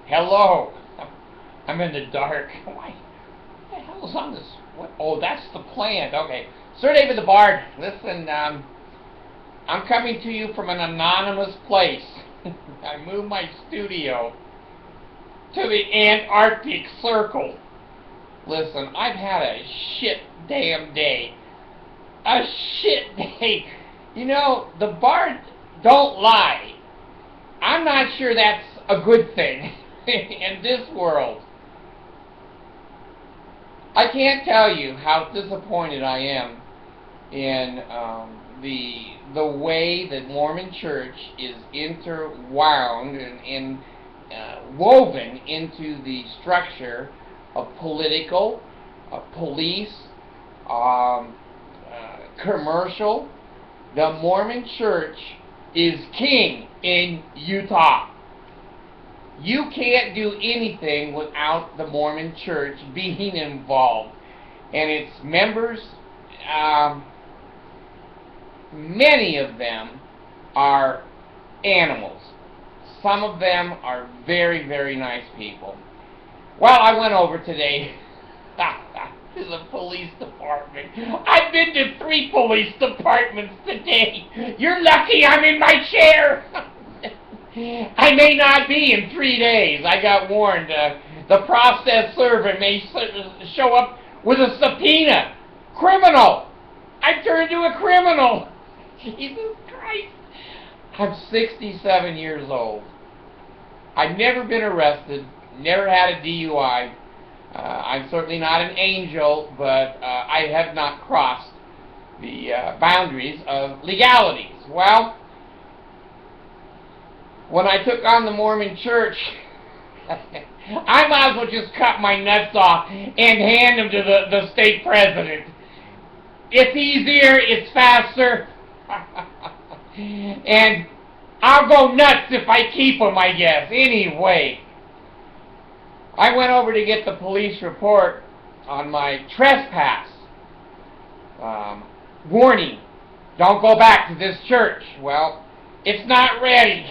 Hello. I'm in the dark. What the hell's on this? What? Oh, that's the plant. Okay. Sir David the Bard, listen, I'm coming to you from an anonymous place. I moved my studio to the Antarctic Circle. Listen, I've had a shit damn day. A shit day. You know, the Bard don't lie. I'm not sure that's a good thing in this world. I can't tell you how disappointed I am in the way that Mormon Church is interwound and woven into the structure of political, police, commercial. The Mormon Church is king in Utah. You can't do anything without the Mormon Church being involved. And its members, many of them are animals. Some of them are very, very nice people. Well, I went over today to the police department. I've been to 3 police departments today. You're lucky I'm in my chair. I may not be in 3 days. I got warned. The process server may show up with a subpoena. Criminal. I turned to a criminal. Jesus Christ. I'm 67 years old. I've never been arrested. Never had a DUI. I'm certainly not an angel, but I have not crossed the boundaries of legalities. Well, when I took on the Mormon Church, I might as well just cut my nuts off and hand them to the state president. It's easier, it's faster, and I'll go nuts if I keep them, I guess. Anyway, I went over to get the police report on my trespass. Warning, don't go back to this church. Well, it's not ready.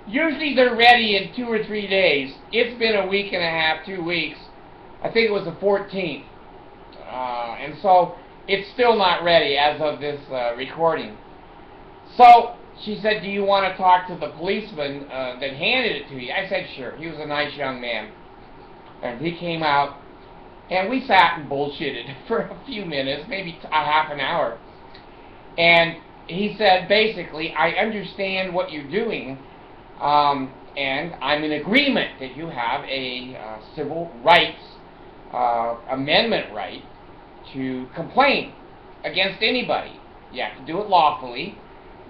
Usually they're ready in 2 or 3 days. It's been a week and a half, 2 weeks. I think it was the 14th. And so it's still not ready as of this recording. So she said, do you want to talk to the policeman that handed it to you? I said, sure. He was a nice young man. And he came out, and we sat and bullshitted for a few minutes, maybe a half an hour. And he said, basically, I understand what you're doing, and I'm in agreement that you have a civil rights amendment right to complain against anybody. You have to do it lawfully.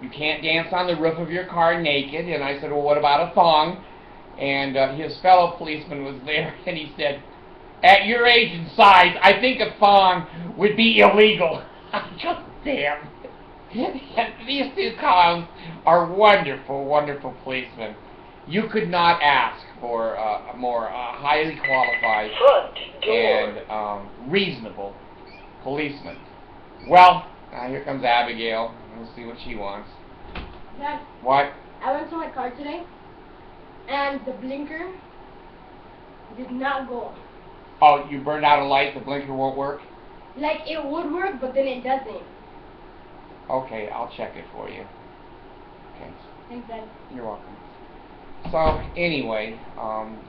You can't dance on the roof of your car naked. And I said, well, what about a thong? And his fellow policeman was there, and he said, at your age and size, I think a thong would be illegal. God damn. These 2 clowns are wonderful, wonderful policemen. You could not ask for a more highly qualified and reasonable policeman. Well, here comes Abigail. We'll see what she wants. Dad, what? I went to my car today, and the blinker did not go on. Oh, you burned out a light, the blinker won't work? Like, it would work, but then it doesn't. Okay, I'll check it for you. Okay. Thanks, Dad. You're welcome. So, anyway,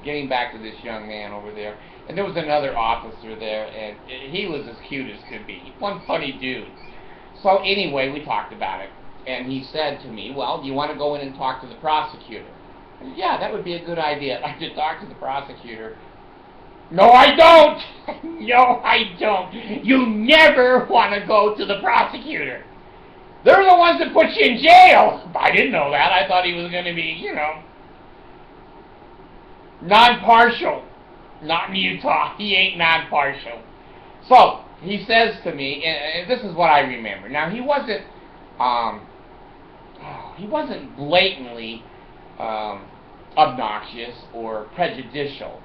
getting back to this young man over there, and there was another officer there, and he was as cute as could be. One funny dude. So, anyway, we talked about it, and he said to me, well, do you want to go in and talk to the prosecutor? I said, yeah, that would be a good idea. I should talk to the prosecutor. No, I don't! No, I don't. You never want to go to the prosecutor. They're the ones that put you in jail. I didn't know that. I thought he was going to be, non-partial. Not in Utah. He ain't non-partial. So, he says to me, and this is what I remember. Now, he wasn't blatantly obnoxious or prejudicial.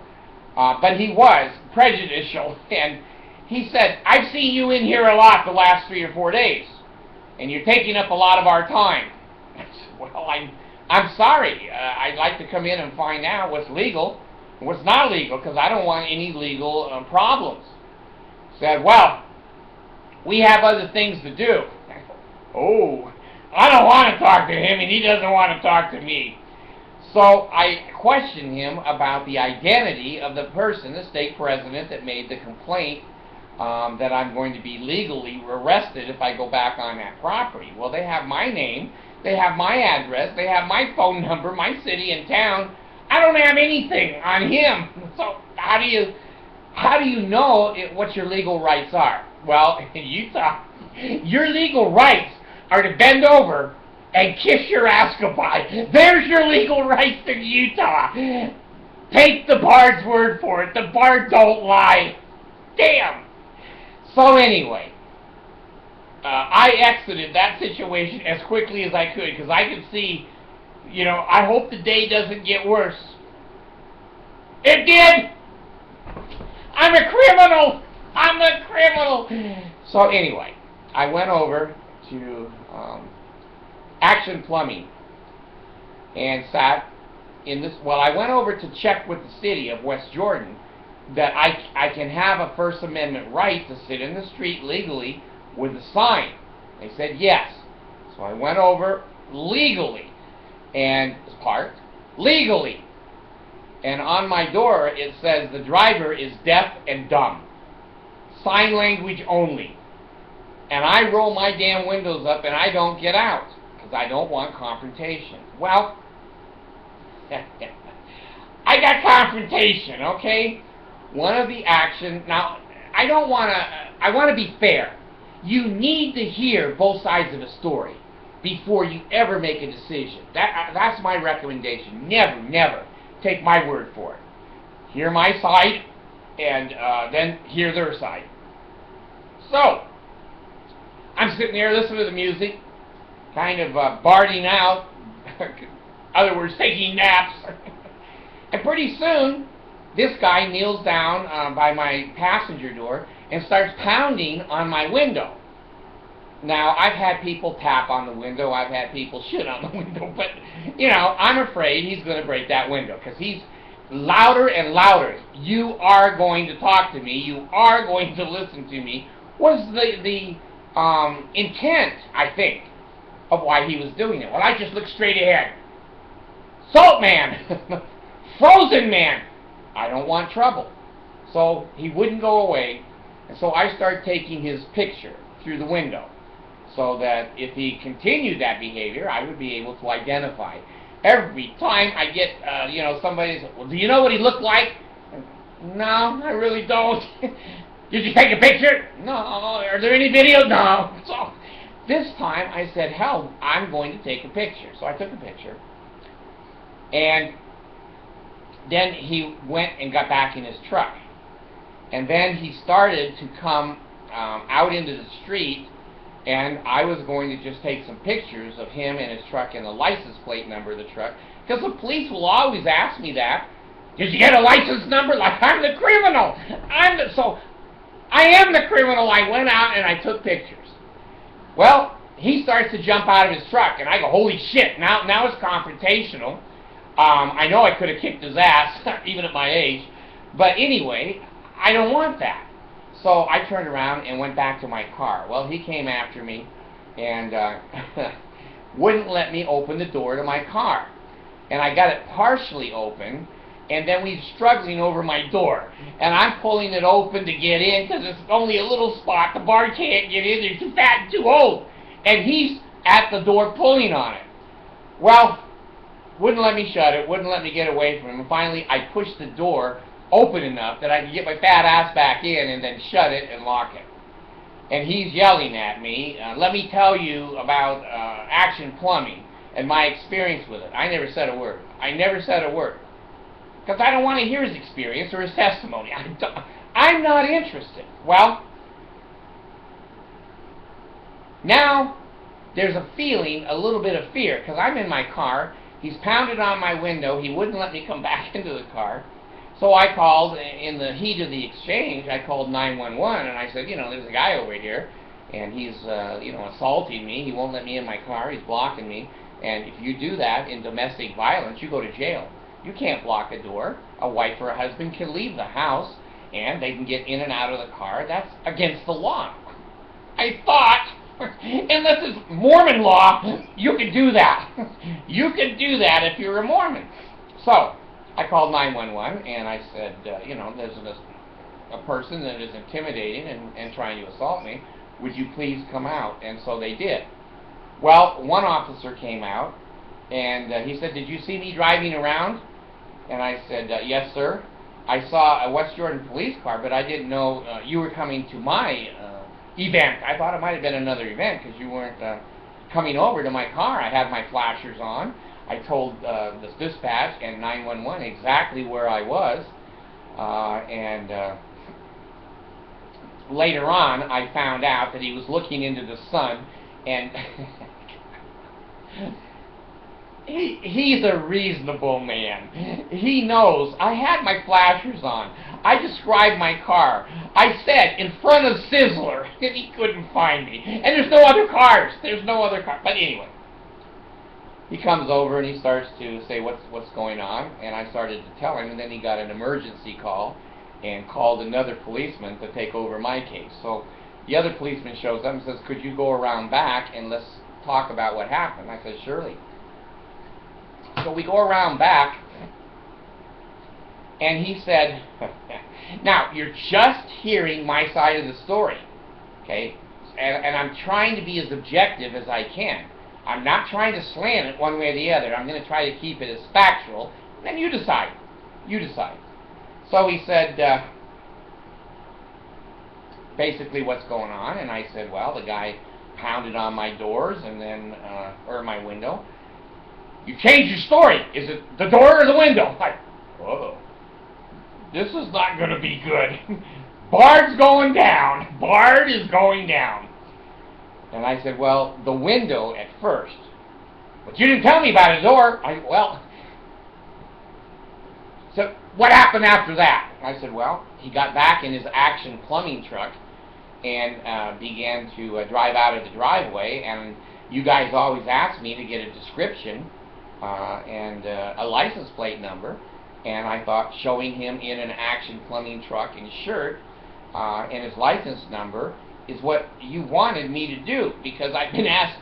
But he was prejudicial, and he said, I've seen you in here a lot the last 3 or 4 days, and you're taking up a lot of our time. I said, well, I'm I'm sorry, I'd like to come in and find out what's legal and what's not legal, because I don't want any legal problems. Said, well, we have other things to do. Oh, I don't want to talk to him, and he doesn't want to talk to me. So I questioned him about the identity of the person, the stake president, that made the complaint that I'm going to be legally arrested if I go back on that property. Well, they have my name, they have my address, they have my phone number, my city and town. I don't have anything on him. So how do you know what your legal rights are? Well, in Utah, your legal rights are to bend over and kiss your ass goodbye. There's your legal rights in Utah. Take the bard's word for it. The bard don't lie. Damn. So anyway, I exited that situation as quickly as I could, because I could see, I hope the day doesn't get worse. It did! I'm a criminal! I'm a criminal! So anyway, I went over to Action Plumbing and sat in this. Well, I went over to check with the city of West Jordan that I can have a First Amendment right to sit in the street legally with a sign. They said yes. So I went over legally and parked legally. And on my door it says the driver is deaf and dumb. Sign language only. And I roll my damn windows up and I don't get out because I don't want confrontation. Well, I got confrontation, okay? One of the action, now, I want to be fair. You need to hear both sides of a story before you ever make a decision. That's my recommendation. Never take my word for it. Hear my side, and then hear their side. So, I'm sitting there listening to the music, kind of barding out, in other words, taking naps. And pretty soon, this guy kneels down by my passenger door and starts pounding on my window. Now, I've had people tap on the window, I've had people shit on the window, but, I'm afraid he's going to break that window, because he's louder and louder. You are going to talk to me, you are going to listen to me, was the intent, I think, of why he was doing it. Well, I just looked straight ahead. Salt man! Frozen man! I don't want trouble. So he wouldn't go away, and so I started taking his picture through the window, so that if he continued that behavior, I would be able to identify. Every time I get, somebody says, well, do you know what he looked like? No, I really don't. Did you take a picture? No. Are there any videos? No. So this time I said, hell, I'm going to take a picture. So I took a picture. And then he went and got back in his truck. And then he started to come out into the street, and I was going to just take some pictures of him and his truck and the license plate number of the truck, because the police will always ask me that. Did you get a license number? Like I'm the criminal. So I am the criminal. I went out and I took pictures. Well, he starts to jump out of his truck, and I go, holy shit, now it's confrontational. I know I could have kicked his ass, even at my age, but anyway, I don't want that. So I turned around and went back to my car. Well, he came after me and wouldn't let me open the door to my car. And I got it partially open, and then we were struggling over my door. And I'm pulling it open to get in because it's only a little spot. The bar can't get in. They're too fat and too old. And he's at the door pulling on it. Well, wouldn't let me shut it, wouldn't let me get away from him. And finally, I pushed the door open enough that I could get my fat ass back in and then shut it and lock it. And he's yelling at me, let me tell you about Action Plumbing and my experience with it. I never said a word. Because I don't want to hear his experience or his testimony. I'm not interested. Well, now there's a feeling, a little bit of fear, because I'm in my car. He's pounded on my window. He wouldn't let me come back into the car. So I called, in the heat of the exchange, I called 911, and I said, there's a guy over here, and he's, assaulting me. He won't let me in my car. He's blocking me. And if you do that in domestic violence, you go to jail. You can't block a door. A wife or a husband can leave the house, and they can get in and out of the car. That's against the law. I thought, unless it's Mormon law, you can do that. You can do that if you're a Mormon. So, I called 911, and I said, there's a person that is intimidating and trying to assault me. Would you please come out? And so they did. Well, one officer came out, and he said, did you see me driving around? And I said, yes, sir. I saw a West Jordan police car, but I didn't know you were coming to my event. I thought it might have been another event because you weren't coming over to my car. I had my flashers on. I told the dispatch and 911 exactly where I was, and later on I found out that he was looking into the sun, and he's a reasonable man. He knows. I had my flashers on. I described my car. I said, in front of Sizzler, and he couldn't find me. And there's no other cars. There's no other car. But anyway, he comes over and he starts to say, what's going on? And I started to tell him, and then he got an emergency call and called another policeman to take over my case. So the other policeman shows up and says, could you go around back and let's talk about what happened? I said, surely. So we go around back, and he said, now, you're just hearing my side of the story, okay? And I'm trying to be as objective as I can. I'm not trying to slant it one way or the other. I'm going to try to keep it as factual, and then you decide. You decide. So he said, basically, what's going on? And I said, well, the guy pounded on my doors and then, or my window. You changed your story. Is it the door or the window? Whoa. This is not going to be good. Bard's going down. Bard is going down. And I said, well, the window at first. But you didn't tell me about a door. So what happened after that? I said, well, he got back in his Action plumbing truck and began to drive out of the driveway. And you guys always ask me to get a description and a license plate number, and I thought showing him in an Action plumbing truck and shirt and his license number is what you wanted me to do, because I've been asked,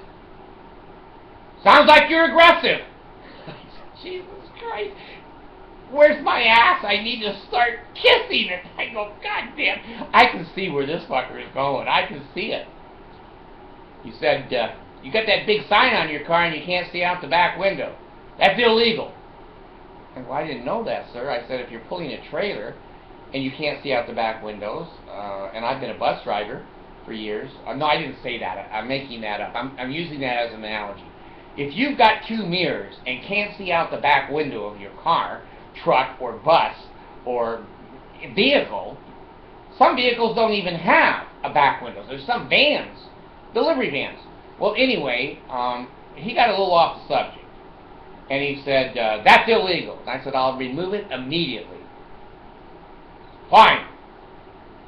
sounds like you're aggressive. I said, Jesus Christ, where's my ass? I need to start kissing it. I go, God damn, I can see where this fucker is going. I can see it. He said, you got that big sign on your car and you can't see out the back window. That's illegal. I go, I didn't know that, sir. I said, if you're pulling a trailer and you can't see out the back windows, and I've been a bus driver for years. No, I didn't say that. I'm making that up. I'm using that as an analogy. If you've got two mirrors and can't see out the back window of your car, truck, or bus, or vehicle, some vehicles don't even have a back window. There's some vans, delivery vans. Well, anyway, he got a little off the subject. And he said, that's illegal. And I said, I'll remove it immediately. Fine.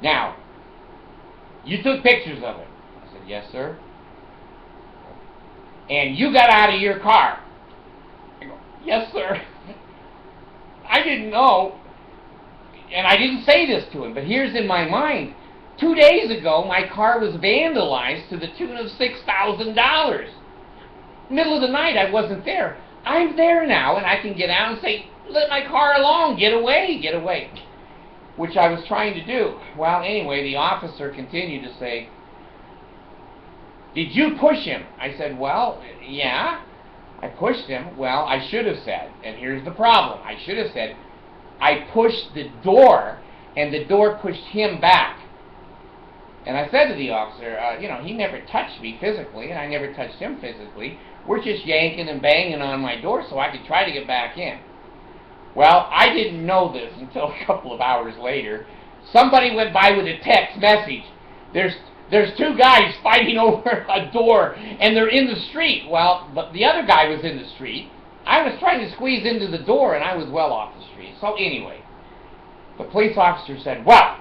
Now, you took pictures of it. I said, yes, sir. And you got out of your car. I go, yes, sir. I didn't know. And I didn't say this to him, but here's in my mind. 2 days ago, my car was vandalized to the tune of $6,000. Middle of the night, I wasn't there. I'm there now, and I can get out and say, let my car alone, get away, get away. Which I was trying to do. Well, anyway, the officer continued to say, did you push him? I said, well, yeah, I pushed him. Well, I should have said, and here's the problem, I should have said, I pushed the door, and the door pushed him back. And I said to the officer, he never touched me physically, and I never touched him physically. We're just yanking and banging on my door so I could try to get back in. Well, I didn't know this until a couple of hours later. Somebody went by with a text message. There's two guys fighting over a door, and they're in the street. Well, but the other guy was in the street. I was trying to squeeze into the door, and I was well off the street. So anyway, the police officer said, well,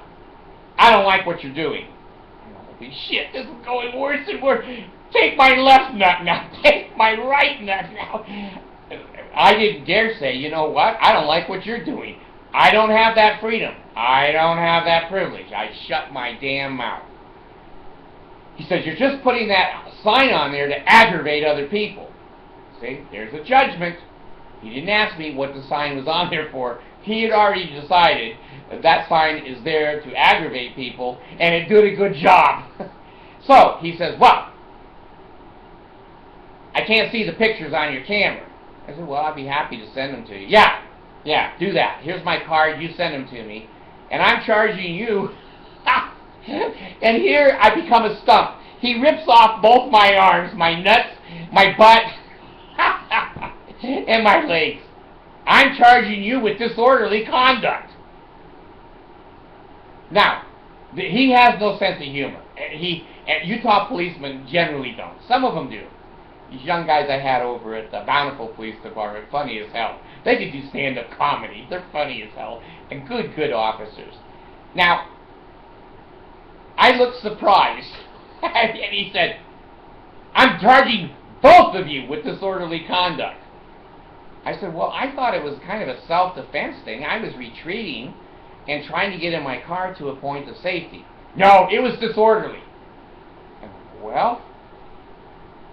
I don't like what you're doing. Holy shit, this is going worse and worse. Take my left nut now. Take my right nut now. I didn't dare say, you know what? I don't like what you're doing. I don't have that freedom. I don't have that privilege. I shut my damn mouth. He says, you're just putting that sign on there to aggravate other people. See, there's a judgment. He didn't ask me what the sign was on there for. He had already decided that that sign is there to aggravate people, and it did a good job. So, he says, well, I can't see the pictures on your camera. I said, well, I'd be happy to send them to you. Yeah, do that. Here's my card, you send them to me. And I'm charging you. And here I become a stump. He rips off both my arms, my nuts, my butt, and my legs. I'm charging you with disorderly conduct. Now, he has no sense of humor. Utah policemen generally don't. Some of them do. These young guys I had over at the Bountiful Police Department, funny as hell. They could do stand-up comedy. They're funny as hell. And good officers. Now, I looked surprised. And he said, I'm charging both of you with disorderly conduct. I said, well, I thought it was kind of a self-defense thing. I was retreating and trying to get in my car to a point of safety. No, it was disorderly. And, well,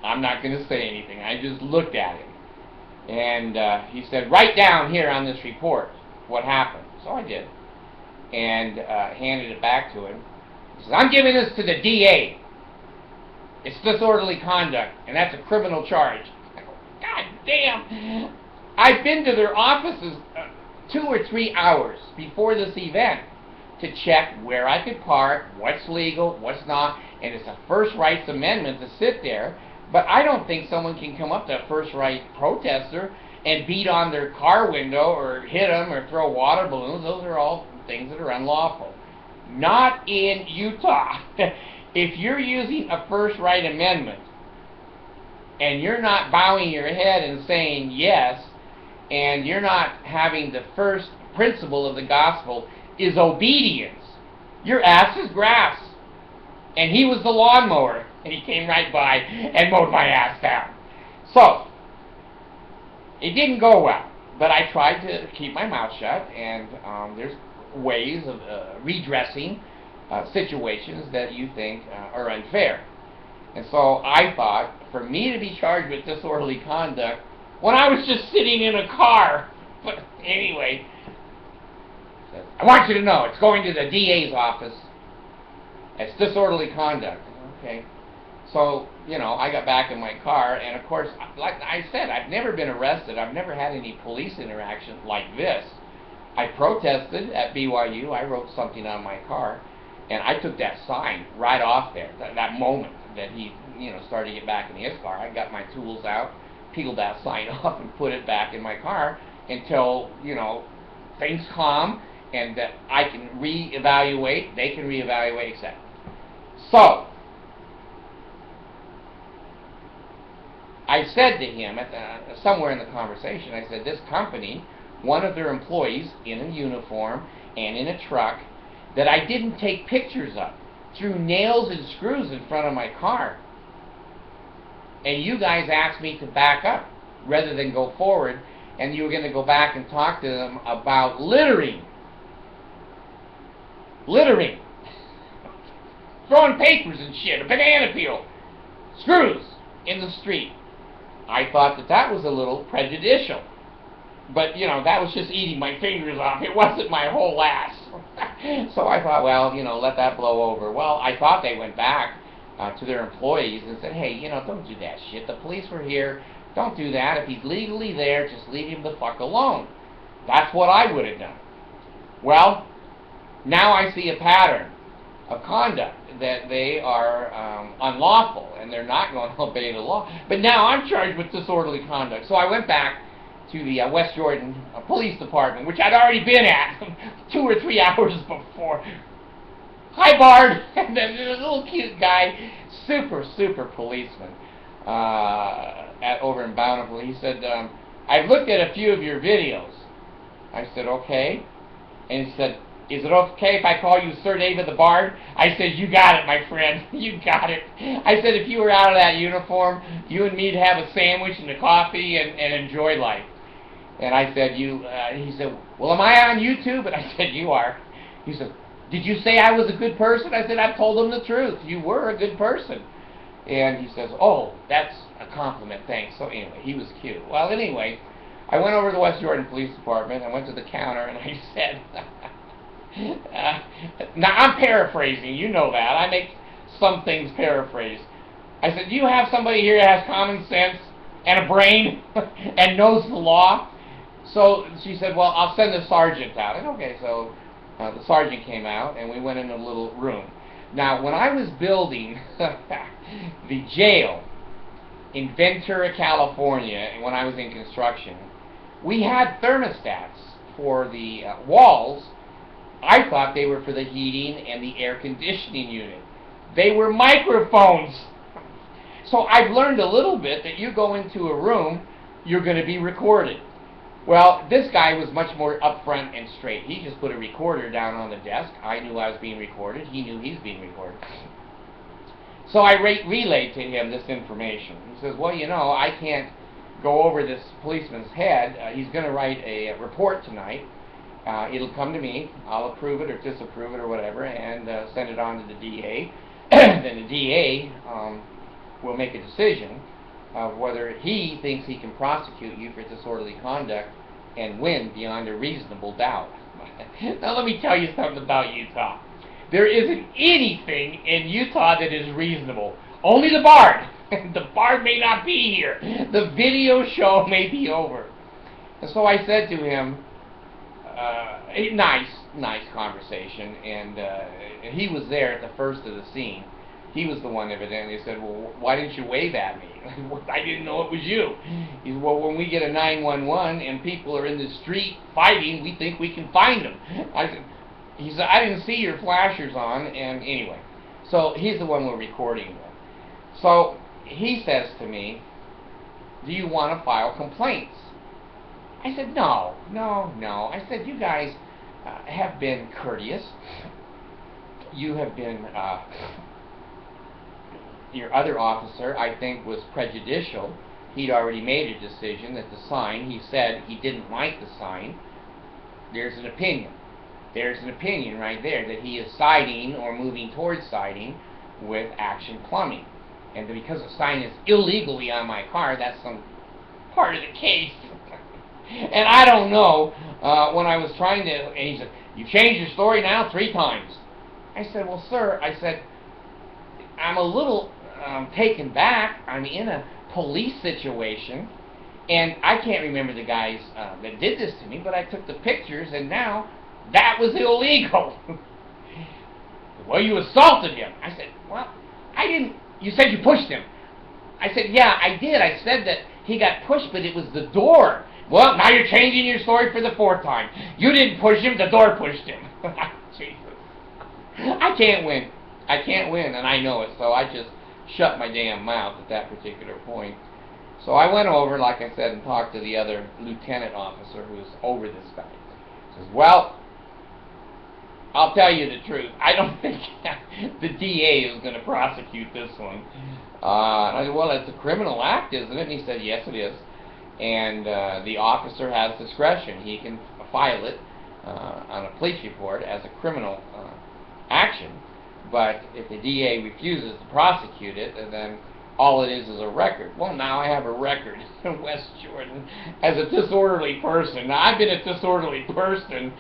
I'm not going to say anything. I just looked at him. And he said, write down here on this report what happened. So I did. And handed it back to him. He says, I'm giving this to the DA. It's disorderly conduct, and that's a criminal charge. I go, God damn. I've been to their offices 2 or 3 hours before this event to check where I could park, what's legal, what's not, and it's a first rights amendment to sit there. But I don't think someone can come up to a first right protester and beat on their car window or hit them or throw water balloons. Those are all things that are unlawful. Not in Utah. If you're using a first right amendment and you're not bowing your head and saying yes, and you're not having the first principle of the gospel is obedience, your ass is grass. And he was the lawnmower, and he came right by and mowed my ass down. So, it didn't go well, but I tried to keep my mouth shut, and there's ways of redressing situations that you think are unfair. And so I thought, for me to be charged with disorderly conduct when I was just sitting in a car, but anyway, I want you to know, it's going to the DA's office. It's disorderly conduct. Okay. So, I got back in my car, and of course, like I said, I've never been arrested. I've never had any police interaction like this. I protested at BYU. I wrote something on my car, and I took that sign right off there. That moment that he, started to get back in his car, I got my tools out, peeled that sign off, and put it back in my car until, things calm, and that I can reevaluate, they can reevaluate, etc. So, I said to him, somewhere in the conversation, I said, this company, one of their employees in a uniform and in a truck, that I didn't take pictures of, threw nails and screws in front of my car. And you guys asked me to back up rather than go forward, and you were going to go back and talk to them about littering. Littering. Throwing papers and shit, a banana peel, screws in the street. I thought that was a little prejudicial. But, that was just eating my fingers off. It wasn't my whole ass. So I thought, well, let that blow over. Well, I thought they went back to their employees and said, hey, don't do that shit. The police were here. Don't do that. If he's legally there, just leave him the fuck alone. That's what I would have done. Well, now I see a pattern of conduct that they are unlawful and they're not going to obey the law. But now I'm charged with disorderly conduct. So I went back to the West Jordan Police Department, which I'd already been at 2 or 3 hours before. Hi, Bard! And then there's a little cute guy, super policeman over in Bountiful. He said, I've looked at a few of your videos. I said, okay. And he said, is it okay if I call you Sir David the Bard? I said, you got it, my friend. You got it. I said, if you were out of that uniform, you and me'd have a sandwich and a coffee and enjoy life. And I said, he said, well, am I on YouTube? And I said, you are. He said, did you say I was a good person? I said, I've told him the truth. You were a good person. And he says, oh, that's a compliment, thanks. So anyway, he was cute. Well, anyway, I went over to the West Jordan Police Department. I went to the counter and I said, now I'm paraphrasing, you know that. I make some things paraphrased. I said, do you have somebody here that has common sense and a brain and knows the law? So she said, well, I'll send the sergeant out. And okay, so the sergeant came out and we went in a little room. Now, when I was building the jail in Ventura, California, and when I was in construction, we had thermostats for the walls. I thought they were for the heating and the air conditioning unit. They were microphones. So I've learned a little bit that you go into a room, you're going to be recorded. Well, this guy was much more upfront and straight. He just put a recorder down on the desk. I knew I was being recorded. He knew he's being recorded. So I relayed to him this information. He says, well, you know, I can't go over this policeman's head. He's going to write a report tonight. It'll come to me. I'll approve it or disapprove it or whatever and send it on to the DA. Then the DA will make a decision of whether he thinks he can prosecute you for disorderly conduct and win beyond a reasonable doubt. Now let me tell you something about Utah. There isn't anything in Utah that is reasonable. Only the Bard. The Bard may not be here. The video show may be over. And so I said to him, nice conversation, and he was there at the first of the scene. He was the one evidently said, well, why didn't you wave at me? I didn't know it was you. He said, well, when we get a 911 and people are in the street fighting, we think we can find them. He said, I didn't see your flashers on, and anyway. So he's the one we're recording with. So he says to me, do you want to file complaints? I said, no. I said, you guys have been courteous. You have been... your other officer, I think, was prejudicial. He'd already made a decision that the sign, he said he didn't like the sign. There's an opinion. There's an opinion right there that he is siding or moving towards siding with Action Plumbing. And because the sign is illegally on my car, that's some part of the case. And I don't know, when I was trying to, and he said, you've changed your story now 3 times. I said, well, sir, I said, I'm a little taken back. I'm in a police situation, and I can't remember the guys that did this to me, but I took the pictures, and now that was illegal. Well, you assaulted him. I said, well, I didn't. You said you pushed him. I said, yeah, I did. I said that he got pushed, but it was the door. Well, now you're changing your story for the 4th time. You didn't push him, the door pushed him. Jesus. I can't win, and I know it, so I just shut my damn mouth at that particular point. So I went over, like I said, and talked to the other lieutenant officer who was over this guy. He says, well, I'll tell you the truth. I don't think the DA is going to prosecute this one. I said, well, it's a criminal act, isn't it? And he said, yes, it is. And the officer has discretion. He can file it on a police report as a criminal action. But if the DA refuses to prosecute it, then all it is a record. Well, now I have a record in West Jordan as a disorderly person. Now, I've been a disorderly person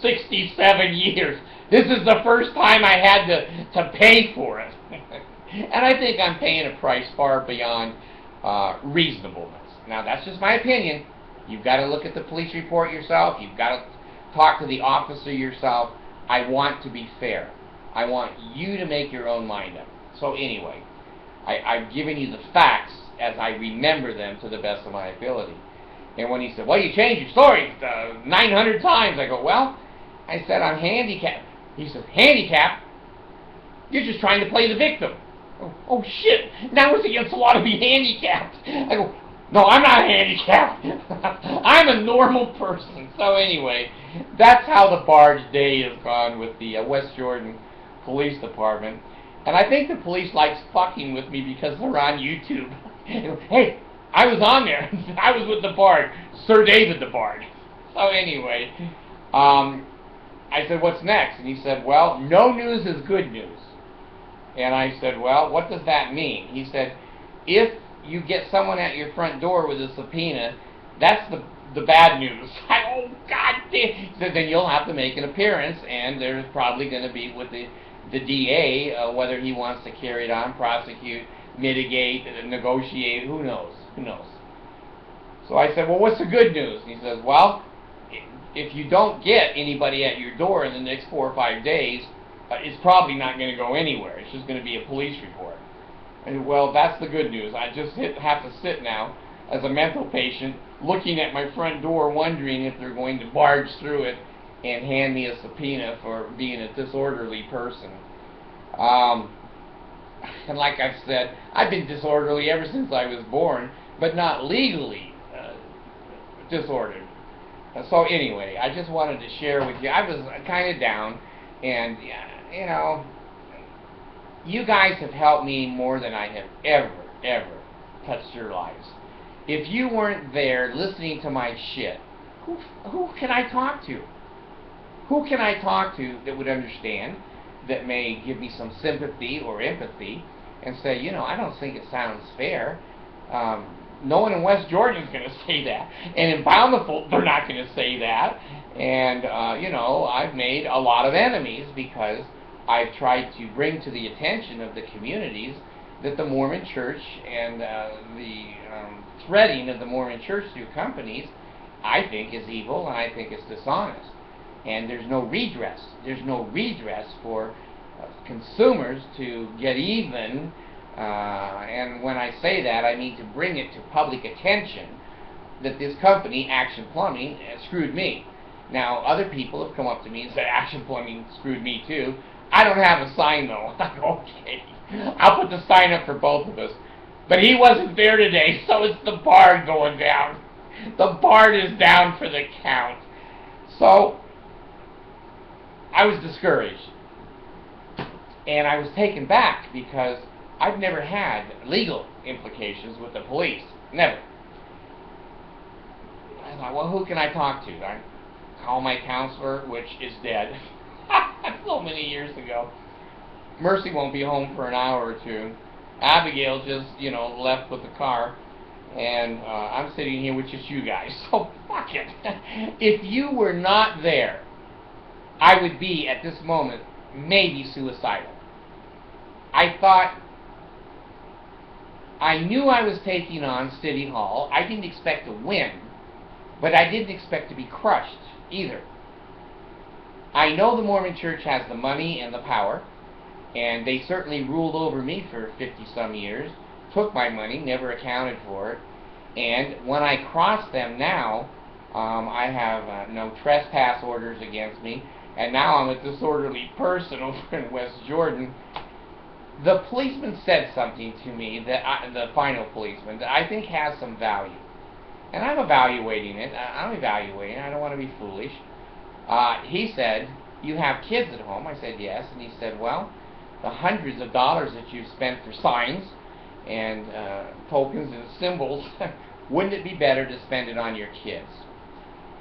67 years. This is the first time I had to pay for it. And I think I'm paying a price far beyond reasonableness. Now, that's just my opinion. You've got to look at the police report yourself. You've got to talk to the officer yourself. I want to be fair. I want you to make your own mind up. So anyway, I've given you the facts as I remember them to the best of my ability. And when he said, well, you changed your story 900 times, I go, well, I said, I'm handicapped. He said, handicapped? You're just trying to play the victim. Oh shit, now it's against the law to be handicapped. I go, No, I'm not handicapped. I'm a normal person. So anyway, that's how the barge day has gone with the West Jordan Police Department. And I think the police likes fucking with me because they're on YouTube. Hey, I was on there. I was with the barge. Sir David the barge. So anyway, I said, what's next? And he said, well, no news is good news. And I said, well, what does that mean? He said, if you get someone at your front door with a subpoena, that's the bad news. Oh, God damn. He said, then you'll have to make an appearance, and there's probably going to be with the DA, whether he wants to carry it on, prosecute, mitigate, negotiate, who knows? Who knows? So I said, well, what's the good news? And he says, well, if you don't get anybody at your door in the next 4 or 5 days, it's probably not going to go anywhere. It's just going to be a police report. And well, that's the good news. I just have to sit now as a mental patient looking at my front door wondering if they're going to barge through it and hand me a subpoena for being a disorderly person. And like I've said, I've been disorderly ever since I was born, but not legally disordered. So anyway, I just wanted to share with you. I was kind of down, and you know, you guys have helped me more than I have ever touched your lives. If you weren't there listening to my shit, who can I talk to? Who can I talk to that would understand, that may give me some sympathy or empathy, and say, you know, I don't think it sounds fair. No one in West Jordan is going to say that. And in Bountiful, they're not going to say that. And, you know, I've made a lot of enemies because I've tried to bring to the attention of the communities that the Mormon Church and the threading of the Mormon Church through companies, I think, is evil, and I think it's dishonest. And there's no redress. There's no redress for consumers to get even. And when I say that, I mean to bring it to public attention that this company, Action Plumbing, screwed me. Now, other people have come up to me and said, Action Plumbing screwed me too. I don't have a sign, though. I go, okay, I'll put the sign up for both of us. But he wasn't there today, so it's the bar going down. The bar is down for the count. So, I was discouraged. And I was taken back because I've never had legal implications with the police. Never. I thought, well, who can I talk to? I call my counselor, which is dead. So many years ago. Mercy won't be home for an hour or two. Abigail just, you know, left with the car. And I'm sitting here with just you guys. So, fuck it. If you were not there, I would be, at this moment, maybe suicidal. I knew I was taking on City Hall. I didn't expect to win, but I didn't expect to be crushed either. I know the Mormon Church has the money and the power, and they certainly ruled over me for 50-some years, took my money, never accounted for it, and when I cross them now, I have no trespass orders against me, and now I'm a disorderly person over in West Jordan. The policeman said something to me, the final policeman, that I think has some value. And I'm evaluating it. I don't want to be foolish. He said, you have kids at home? I said, yes. And he said, well, the hundreds of dollars that you've spent for signs and tokens and symbols, wouldn't it be better to spend it on your kids?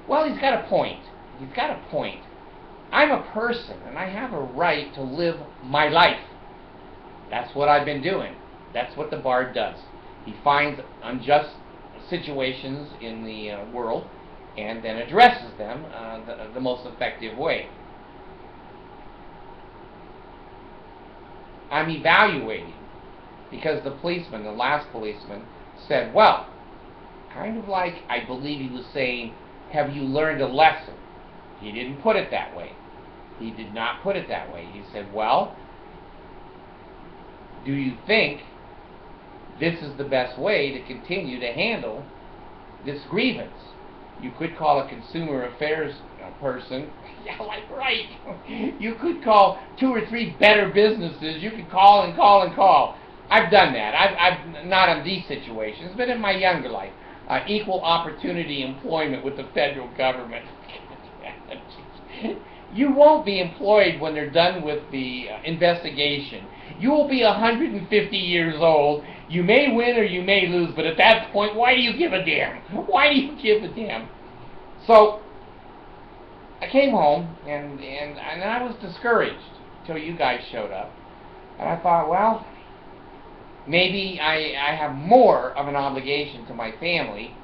Well, he's got a point. He's got a point. I'm a person, and I have a right to live my life. That's what I've been doing. That's what the bard does. He finds unjust situations in the world and then addresses them the most effective way. I'm evaluating because the policeman, the last policeman, said, well, kind of like, I believe he was saying, have you learned a lesson? He didn't put it that way. He did not put it that way. He said, well, do you think this is the best way to continue to handle this grievance? You could call a consumer affairs person, yeah, like, right. You could call 2 or 3 better businesses. You could call and call and call. I've done that. I've not in these situations, but in my younger life. Equal opportunity employment with the federal government. You won't be employed when they're done with the investigation. You will be 150 years old. You may win or you may lose, but at that point, why do you give a damn? Why do you give a damn? So, I came home, and I was discouraged until you guys showed up. And I thought, well, maybe I have more of an obligation to my family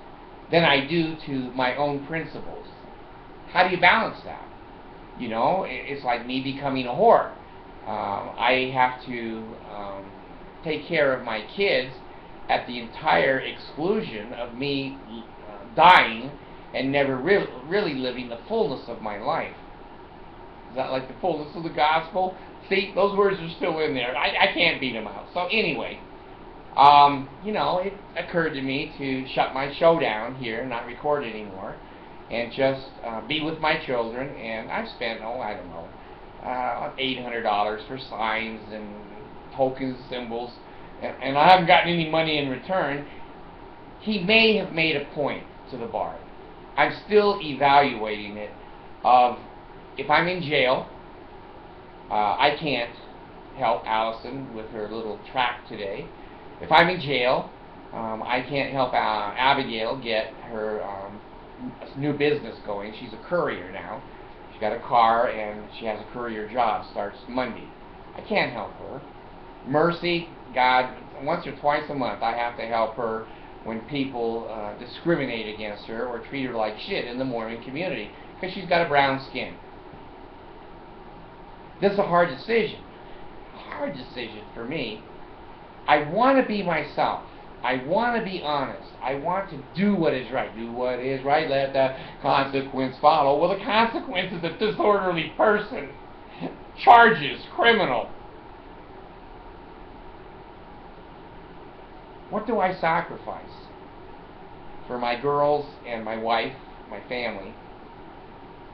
than I do to my own principles. How do you balance that? You know, it's like me becoming a whore. I have to take care of my kids at the entire exclusion of me dying and never really living the fullness of my life. Is that like the fullness of the gospel? See, those words are still in there. I can't beat them out. So anyway, you know, it occurred to me to shut my show down here, not record anymore, and just be with my children. And I've spent, I don't know, $800 for signs and tokens, symbols, and I haven't gotten any money in return. He may have made a point to the bard. I'm still evaluating it of if I'm in jail, I can't help Allison with her little track today. If I'm in jail, I can't help Abigail get her new business going. She's a courier now. She's got a car and she has a courier job, starts Monday. I can't help her. Mercy, God, once or twice a month I have to help her when people discriminate against her or treat her like shit in the Mormon community because she's got a brown skin. This is a hard decision. Hard decision for me. I want to be myself. I want to be honest. I want to do what is right. Do what is right, let the consequence follow. Well, the consequence is a disorderly person. Charges, criminal. What do I sacrifice for my girls and my wife, my family?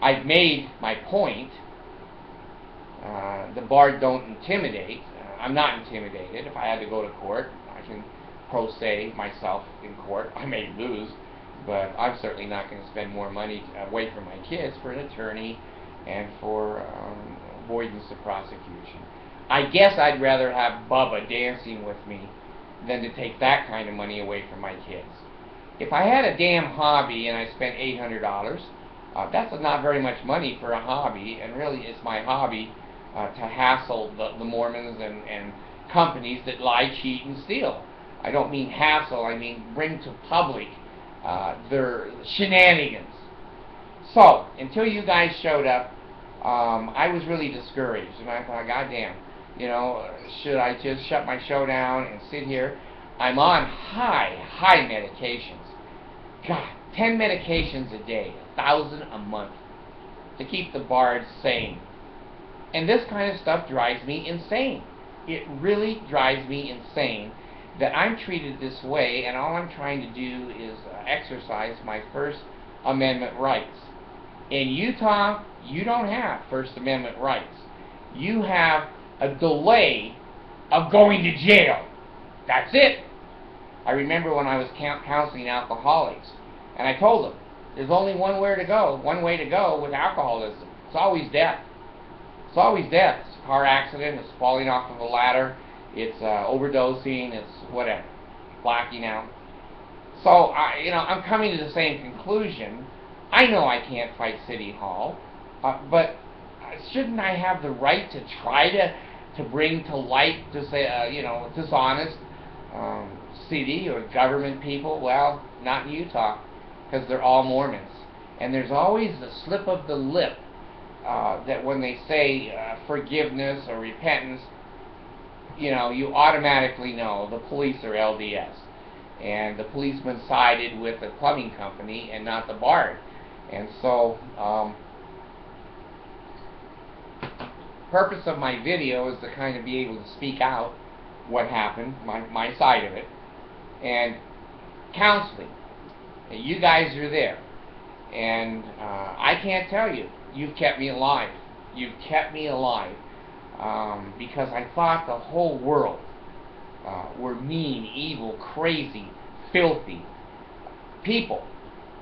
I've made my point. The bard don't intimidate. I'm not intimidated. If I had to go to court, I can pro se myself in court. I may lose, but I'm certainly not going to spend more money away from my kids for an attorney and for avoidance of prosecution. I guess I'd rather have Bubba dancing with me than to take that kind of money away from my kids. If I had a damn hobby and I spent $800, that's not very much money for a hobby, and really it's my hobby to hassle the Mormons and companies that lie, cheat, and steal. I don't mean hassle, I mean bring to public their shenanigans. So, until you guys showed up, I was really discouraged, and I thought, goddamn, you know, should I just shut my show down and sit here? I'm on high medications. God, 10 medications a day, 1,000 a month to keep the bard sane. And this kind of stuff drives me insane. It really drives me insane that I'm treated this way, and all I'm trying to do is exercise my First Amendment rights. In Utah, you don't have First Amendment rights. You have a delay of going to jail. That's it. I remember when I was counseling alcoholics, and I told them, there's only one way to go with alcoholism. It's always death. It's always death. It's a car accident, it's falling off of a ladder, it's overdosing, it's whatever, blacking out. So, I'm coming to the same conclusion. I know I can't fight City Hall, but shouldn't I have the right to try to bring to light, to say, dishonest city or government people? Well, not in Utah, because they're all Mormons. And there's always the slip of the lip that when they say forgiveness or repentance, you automatically know the police are LDS. And the policeman sided with the plumbing company and not the bard. And so, purpose of my video is to kind of be able to speak out what happened, my side of it, and counseling. You guys are there, and I can't tell you, you've kept me alive. You've kept me alive because I thought the whole world were mean, evil, crazy, filthy people.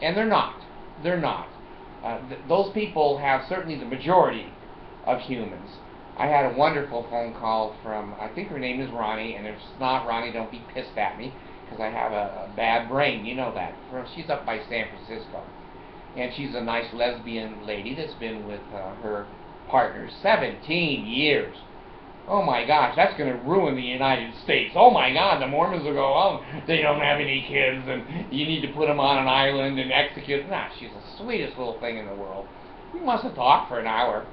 And they're not. They're not. Those people have certainly the majority of humans. I had a wonderful phone call from, I think her name is Ronnie, and if it's not Ronnie, don't be pissed at me, because I have a bad brain, you know that. She's up by San Francisco. And she's a nice lesbian lady that's been with her partner 17 years. Oh my gosh, that's going to ruin the United States. Oh my God, the Mormons will go, oh, they don't have any kids, and you need to put them on an island and execute. Nah, she's the sweetest little thing in the world. We must have talked for an hour.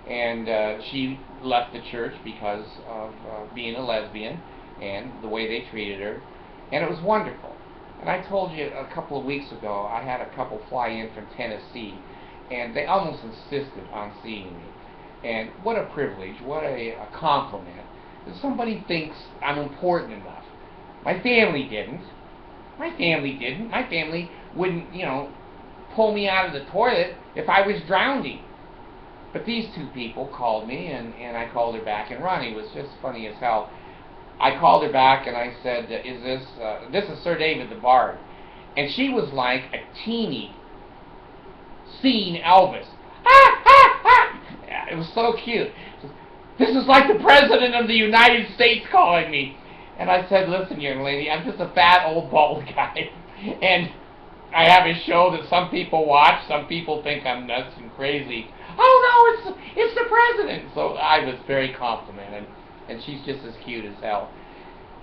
And she left the church because of being a lesbian and the way they treated her. And it was wonderful. And I told you a couple of weeks ago, I had a couple fly in from Tennessee, and they almost insisted on seeing me. And what a privilege, what a compliment, that somebody thinks I'm important enough. My family didn't. My family wouldn't, pull me out of the toilet if I was drowning. But these two people called me, and I called her back, and Ronnie was just funny as hell. I called her back, and I said, this is Sir David the Bard. And she was like a teeny seeing Elvis. Ah, ah, ah! It was so cute. This is like the President of the United States calling me. And I said, listen, young lady, I'm just a fat, old, bald guy. And I have a show that some people watch. Some people think I'm nuts and crazy. Oh, no, it's the President. So I was very complimented. And she's just as cute as hell.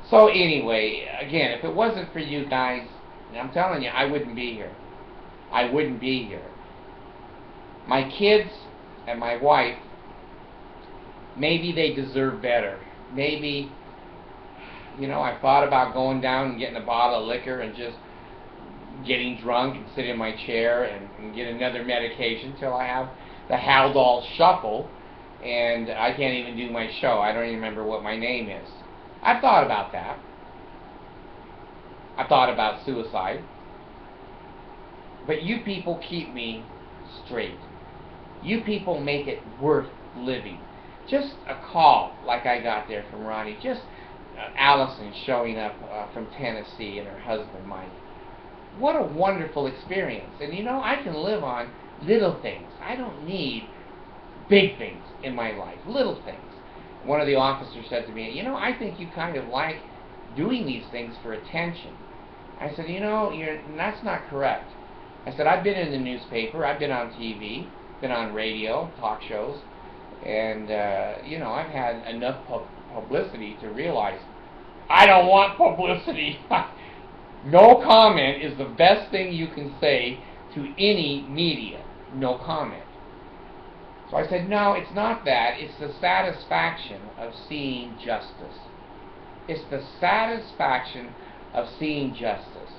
So anyway, again, if it wasn't for you guys, I'm telling you, I wouldn't be here. I wouldn't be here. My kids and my wife, maybe they deserve better. Maybe, I thought about going down and getting a bottle of liquor and just getting drunk and sit in my chair and get another medication till I have the Haldol Shuffle, and I can't even do my show. I don't even remember what my name is. I've thought about that. I thought about suicide. But you people keep me straight. You people make it worth living. Just a call like I got there from Ronnie. Just Allison showing up from Tennessee and her husband Mike. What a wonderful experience. And I can live on little things. I don't need big things in my life. Little things. One of the officers said to me, I think you kind of like doing these things for attention. I said, that's not correct. I said, I've been in the newspaper, I've been on TV, been on radio, talk shows, and, I've had enough publicity to realize I don't want publicity. No comment is the best thing you can say to any media. No comment. So I said, no, it's not that. It's the satisfaction of seeing justice. It's the satisfaction of seeing justice.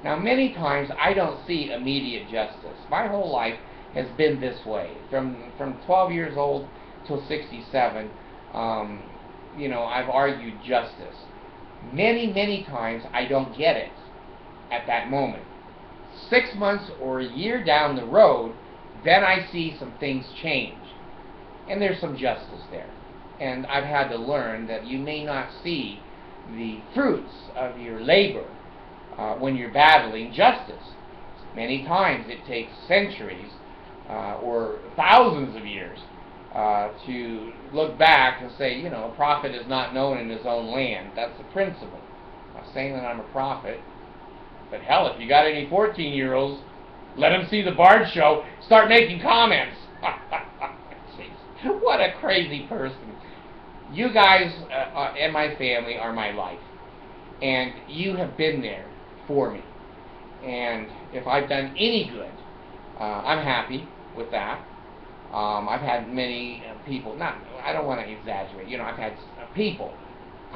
Now, many times I don't see immediate justice. My whole life has been this way. From 12 years old till 67, I've argued justice. Many, many times I don't get it at that moment. 6 months or a year down the road, then I see some things change. And there's some justice there. And I've had to learn that you may not see the fruits of your labor when you're battling justice. Many times it takes centuries or thousands of years to look back and say, a prophet is not known in his own land. That's the principle. I'm not saying that I'm a prophet, but hell, if you got any 14-year-olds, let them see the Bard Show, start making comments. Jeez, what a crazy person. You guys and my family are my life, and you have been there for me. And if I've done any good, I'm happy with that. I've had many people, I don't want to exaggerate, I've had people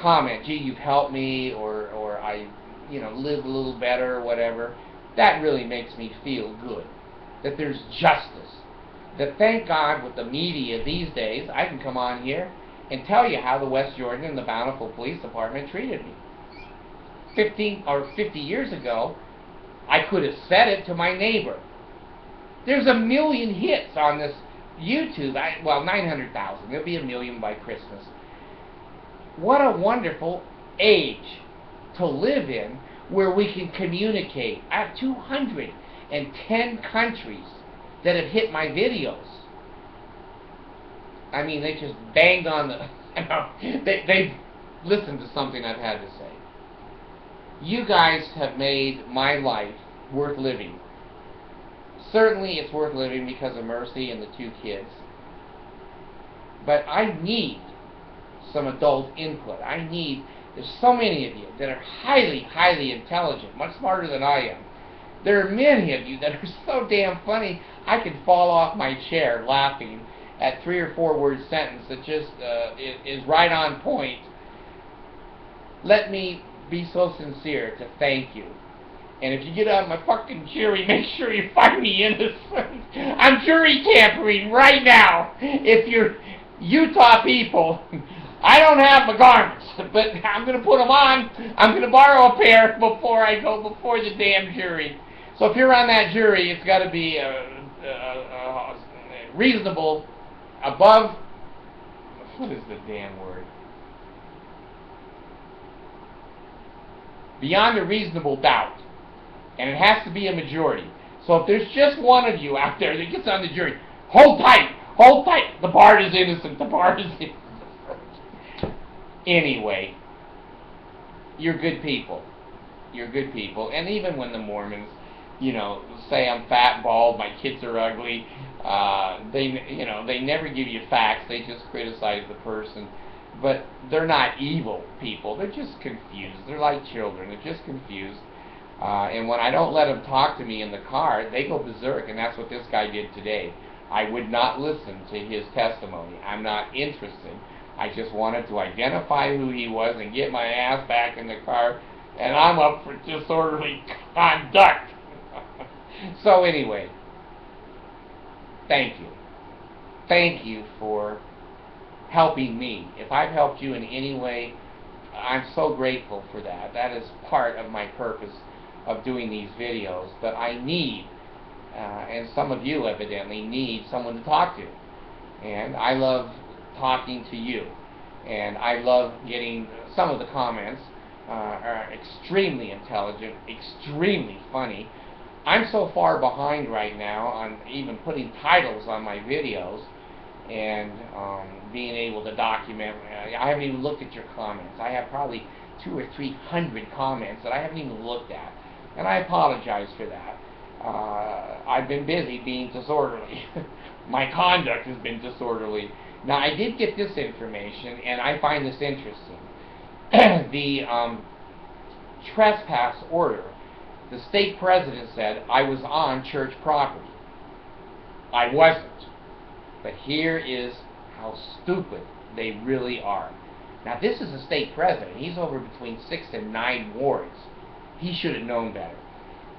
comment, gee, you've helped me, or I, live a little better, or whatever. That really makes me feel good, that there's justice. That thank God with the media these days, I can come on here and tell you how the West Jordan and the Bountiful Police Department treated me. 50 years ago, I could have said it to my neighbor. There's 1 million hits on this YouTube. 900,000. There'll be 1 million by Christmas. What a wonderful age to live in where we can communicate. I have 210 countries that have hit my videos. I mean, they just banged on the... they've listened to something I've had to say. You guys have made my life worth living. Certainly it's worth living because of Mercy and the 2 kids. But I need some adult input. There's so many of you that are highly, highly intelligent, much smarter than I am. There are many of you that are so damn funny, I could fall off my chair laughing at 3 or 4 word sentence that just is right on point. Let me be so sincere to thank you. And if you get out of my fucking jury, make sure you find me innocent. I'm jury tampering right now. If you're Utah people, I don't have my garments, but I'm going to put them on. I'm going to borrow a pair before I go before the damn jury. So if you're on that jury, it's got to be reasonable, above, what is the damn word? Beyond a reasonable doubt. And it has to be a majority. So if there's just one of you out there that gets on the jury, hold tight, hold tight. The Bard is innocent, the Bard is innocent. Anyway, you're good people. You're good people. And even when the Mormons, say I'm fat, bald, my kids are ugly, they never give you facts. They just criticize the person. But they're not evil people. They're just confused. They're like children. They're just confused. And when I don't let them talk to me in the car, they go berserk, and that's what this guy did today. I would not listen to his testimony. I'm not interested. I just wanted to identify who he was and get my ass back in the car, and I'm up for disorderly conduct. So anyway, thank you. Thank you for helping me. If I've helped you in any way, I'm so grateful for that. That is part of my purpose of doing these videos. But I need, and some of you evidently need, someone to talk to. And I love talking to you. And I love getting some of the comments are extremely intelligent, extremely funny. I'm so far behind right now on even putting titles on my videos and being able to document. I haven't even looked at your comments. I have probably 200 or 300 comments that I haven't even looked at. And I apologize for that. I've been busy being disorderly. My conduct has been disorderly. Now, I did get this information, and I find this interesting. The trespass order, the state president said I was on church property. I wasn't. But here is how stupid they really are. Now, this is a state president. He's over between 6 and 9 wards. He should have known better.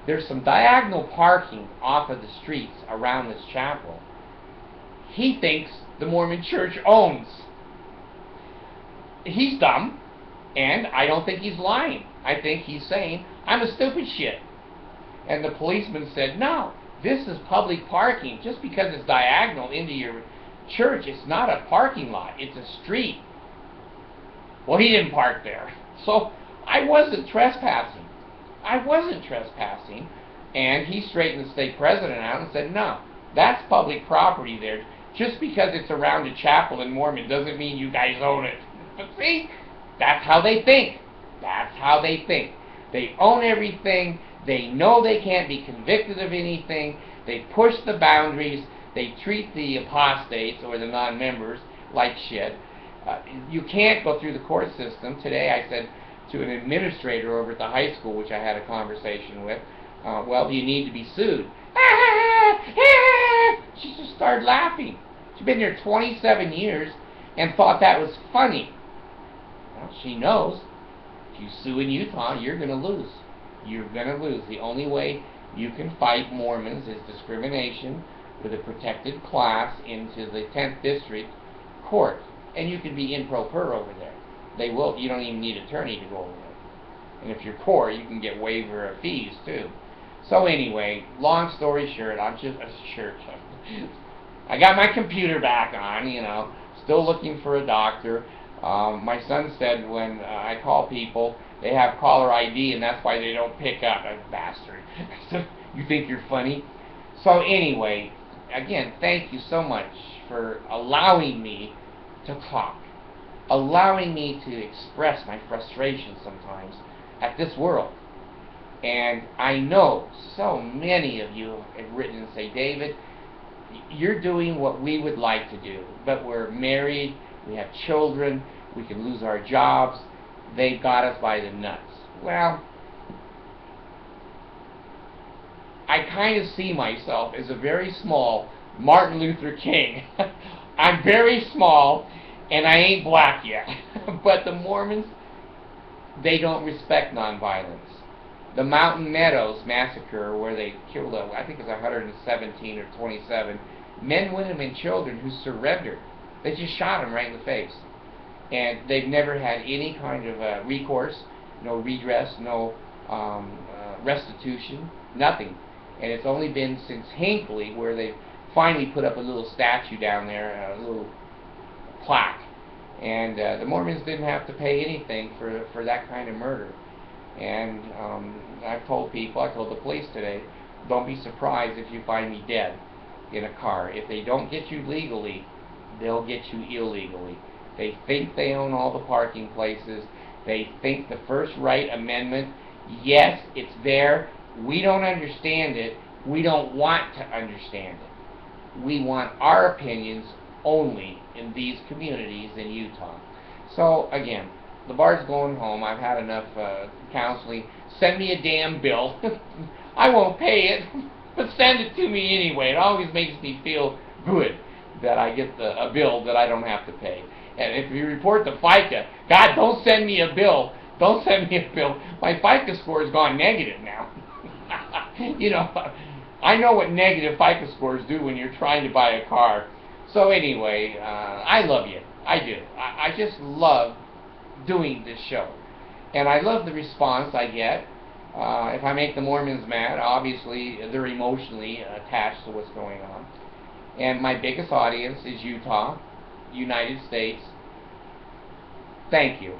There's some diagonal parking off of the streets around this chapel. He thinks the Mormon church owns. He's dumb, and I don't think he's lying. I think he's saying, I'm a stupid shit. And the policeman said, no, this is public parking. Just because it's diagonal into your church, it's not a parking lot. It's a street. Well, he didn't park there. So I wasn't trespassing. And he straightened the state president out and said, no, that's public property there. Just because it's around a chapel in Mormon doesn't mean you guys own it. But see, that's how they think. That's how they think. They own everything. They know they can't be convicted of anything. They push the boundaries. They treat the apostates or the non-members like shit. You can't go through the court system. Today I said to an administrator over at the high school, which I had a conversation with, well, you need to be sued. She just started laughing. She'd been there 27 years and thought that was funny. Well, she knows if you sue in Utah, you're going to lose. You're going to lose. The only way you can fight Mormons is discrimination with a protected class into the 10th District Court. And you can be in pro per over there. They will. You don't even need an attorney to go over there. And if you're poor, you can get waiver of fees too. So anyway, long story short, I got my computer back on, still looking for a doctor. My son said when I call people, they have caller ID, and that's why they don't pick up. Bastard. So, you think you're funny? So anyway, again, thank you so much for allowing me to talk, allowing me to express my frustration sometimes at this world. And I know so many of you have written and say, David, you're doing what we would like to do, but we're married, we have children, we can lose our jobs, they've got us by the nuts. Well, I kind of see myself as a very small Martin Luther King. I'm very small, and I ain't black yet. But the Mormons, they don't respect nonviolence. The Mountain Meadows massacre, where they killed, I think it was 117 or 27 men, women, and children who surrendered. They just shot them right in the face. And they've never had any kind of recourse, no redress, no restitution, nothing. And it's only been since Hinckley where they finally put up a little statue down there, a little plaque. And the Mormons didn't have to pay anything for that kind of murder. And I've told people, I told the police today, don't be surprised if you find me dead in a car. If they don't get you legally, they'll get you illegally. They think they own all the parking places. They think the First Right Amendment, yes, it's there. We don't understand it. We don't want to understand it. We want our opinions only in these communities in Utah. So, again, the bar's going home. I've had enough counseling. Send me a damn bill. I won't pay it, but send it to me anyway. It always makes me feel good that I get a bill that I don't have to pay. And if you report to FICA, God, don't send me a bill. Don't send me a bill. My FICA score has gone negative now. You know, I know what negative FICA scores do when you're trying to buy a car. So anyway, I love you. I do. I just love doing this show. And I love the response I get. If I make the Mormons mad, obviously they're emotionally attached to what's going on. And my biggest audience is Utah, United States. Thank you.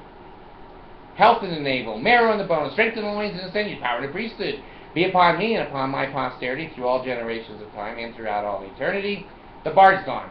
Health in the navel, marrow in the bones, strength in the loins and the sinews, power in the priesthood, be upon me and upon my posterity through all generations of time and throughout all eternity. The bard's gone.